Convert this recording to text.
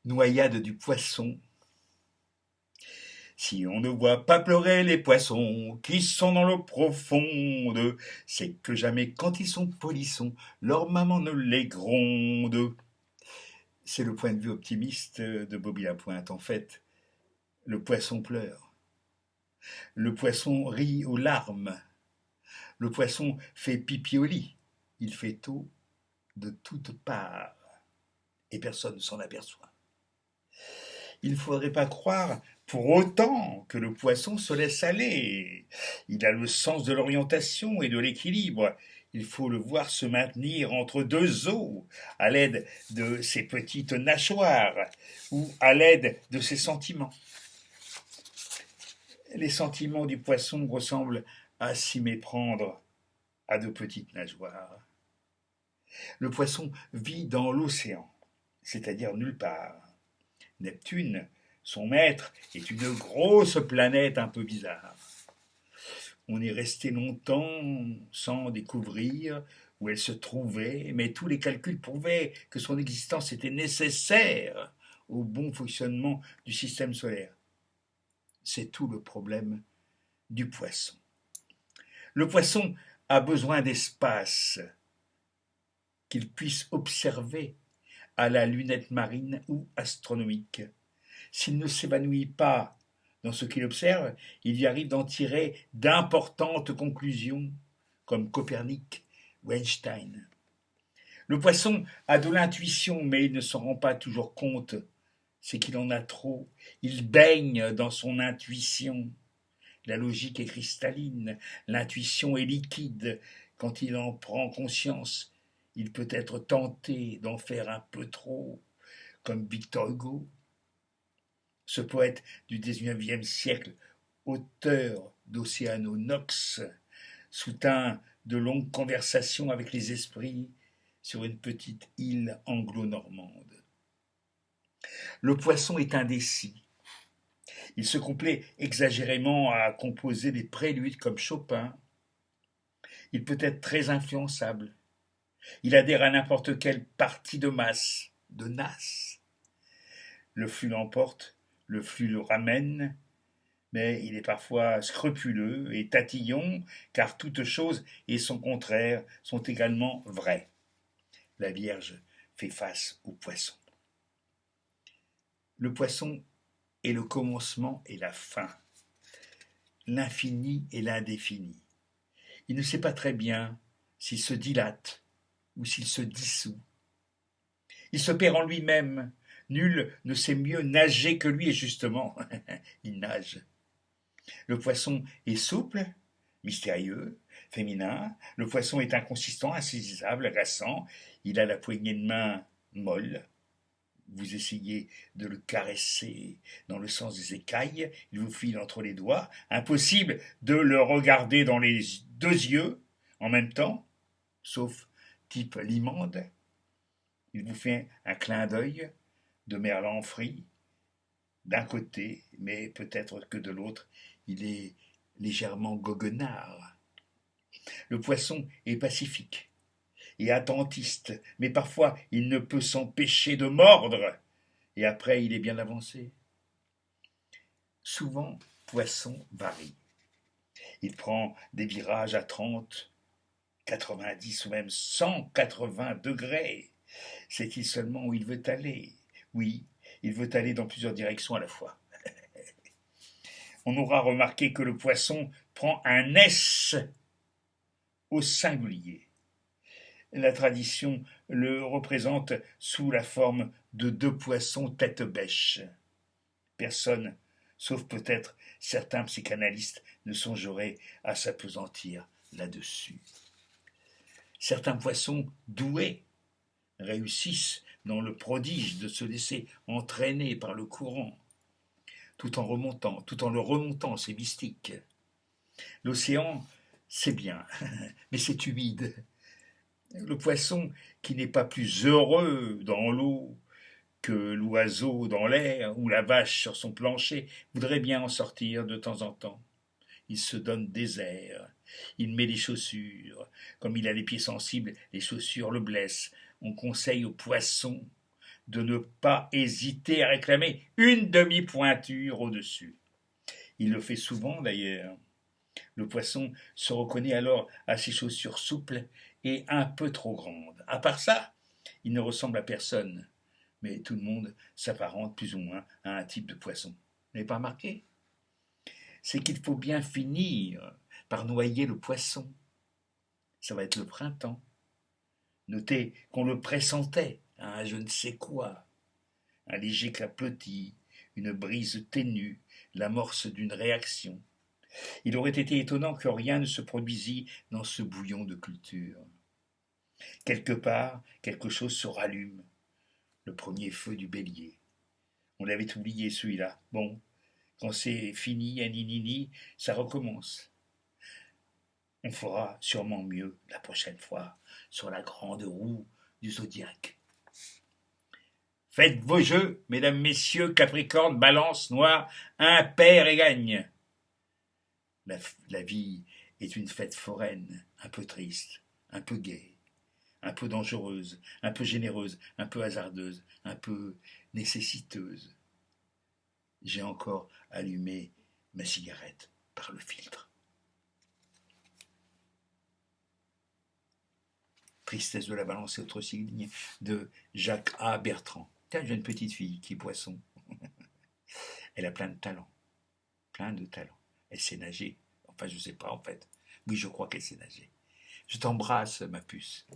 Noyade du poisson. Si on ne voit pas pleurer les poissons qui sont dans l'eau profonde, c'est que jamais quand ils sont polissons, leur maman ne les gronde. C'est le point de vue optimiste de Bobby Lapointe. En fait, le poisson pleure. Le poisson rit aux larmes. Le poisson fait pipi au lit. Il fait eau de toutes parts et personne ne s'en aperçoit. Il ne faudrait pas croire pour autant que le poisson se laisse aller. Il a le sens de l'orientation et de l'équilibre. Il faut le voir se maintenir entre deux eaux, à l'aide de ses petites nageoires ou à l'aide de ses sentiments. Les sentiments du poisson ressemblent à s'y méprendre à de petites nageoires. Le poisson vit dans l'océan, c'est-à-dire nulle part. Neptune, son maître, est une grosse planète un peu bizarre. On est resté longtemps sans découvrir où elle se trouvait, mais tous les calculs prouvaient que son existence était nécessaire au bon fonctionnement du système solaire. C'est tout le problème du poisson. Le poisson a besoin d'espace qu'il puisse observer à la lunette marine ou astronomique. S'il ne s'évanouit pas dans ce qu'il observe, il y arrive d'en tirer d'importantes conclusions, comme Copernic ou Einstein. Le poisson a de l'intuition, mais il ne s'en rend pas toujours compte. C'est qu'il en a trop. Il baigne dans son intuition. La logique est cristalline, l'intuition est liquide. Quand il en prend conscience, il peut être tenté d'en faire un peu trop, comme Victor Hugo. Ce poète du XIXe siècle, auteur d'Océano Nox, soutint de longues conversations avec les esprits sur une petite île anglo-normande. Le poisson est indécis. Il se complaît exagérément à composer des préludes comme Chopin. Il peut être très influençable. Il adhère à n'importe quelle partie de masse, de nas. Le flux l'emporte, le flux le ramène, mais il est parfois scrupuleux et tatillon, car toute chose et son contraire sont également vraies. La Vierge fait face au poisson. Le poisson est le commencement et la fin, l'infini et l'indéfini. Il ne sait pas très bien s'il se dilate ou s'il se dissout. Il se perd en lui-même. Nul ne sait mieux nager que lui, et justement, il nage. Le poisson est souple, mystérieux, féminin. Le poisson est inconsistant, insaisissable, agaçant. Il a la poignée de main molle. Vous essayez de le caresser dans le sens des écailles, il vous file entre les doigts. Impossible de le regarder dans les deux yeux en même temps, sauf type limande. Il vous fait un clin d'œil de merlan frit d'un côté, mais peut-être que de l'autre, il est légèrement goguenard. Le poisson est pacifique et attentiste, mais parfois il ne peut s'empêcher de mordre, et après il est bien avancé. Souvent, poisson varie. Il prend des virages à 30, 90 ou même 180 degrés. Sait-il seulement où il veut aller? Oui, il veut aller dans plusieurs directions à la fois. On aura remarqué que le poisson prend un S au singulier. La tradition le représente sous la forme de deux poissons tête bêche. Personne, sauf peut-être certains psychanalystes, ne songerait à s'appesantir là-dessus. Certains poissons doués réussissent dans le prodige de se laisser entraîner par le courant, tout en le remontant, c'est mystique. L'océan, c'est bien, mais c'est humide. Le poisson, qui n'est pas plus heureux dans l'eau que l'oiseau dans l'air ou la vache sur son plancher, voudrait bien en sortir de temps en temps. Il se donne des airs, il met les chaussures. Comme il a les pieds sensibles, les chaussures le blessent. On conseille au poisson de ne pas hésiter à réclamer une demi-pointure au-dessus. Il le fait souvent d'ailleurs. Le poisson se reconnaît alors à ses chaussures souples et un peu trop grandes. À part ça, il ne ressemble à personne, mais tout le monde s'apparente plus ou moins à un type de poisson. Vous n'avez pas remarqué? C'est qu'il faut bien finir par noyer le poisson. Ça va être le printemps. Notez qu'on le pressentait à un je ne sais quoi. Un léger clapotis, une brise ténue, l'amorce d'une réaction. Il aurait été étonnant que rien ne se produisît dans ce bouillon de culture. Quelque part, quelque chose se rallume. Le premier feu du bélier. On l'avait oublié celui-là. Bon, quand c'est fini, aninini, ça recommence. On fera sûrement mieux la prochaine fois sur la grande roue du zodiaque. Faites vos jeux, mesdames, messieurs, Capricorne, Balance, Noir, impair et gagne. La vie est une fête foraine, un peu triste, un peu gaie, un peu dangereuse, un peu généreuse, un peu hasardeuse, un peu nécessiteuse. J'ai encore allumé ma cigarette par le filtre. Tristesse de la Balance et autres signes de Jacques A. Bertrand. Tiens, j'ai une petite fille qui est poisson. Elle a plein de talent. Plein de talent. Elle sait nager. Enfin, je ne sais pas en fait. Oui, je crois qu'elle sait nager. Je t'embrasse, ma puce.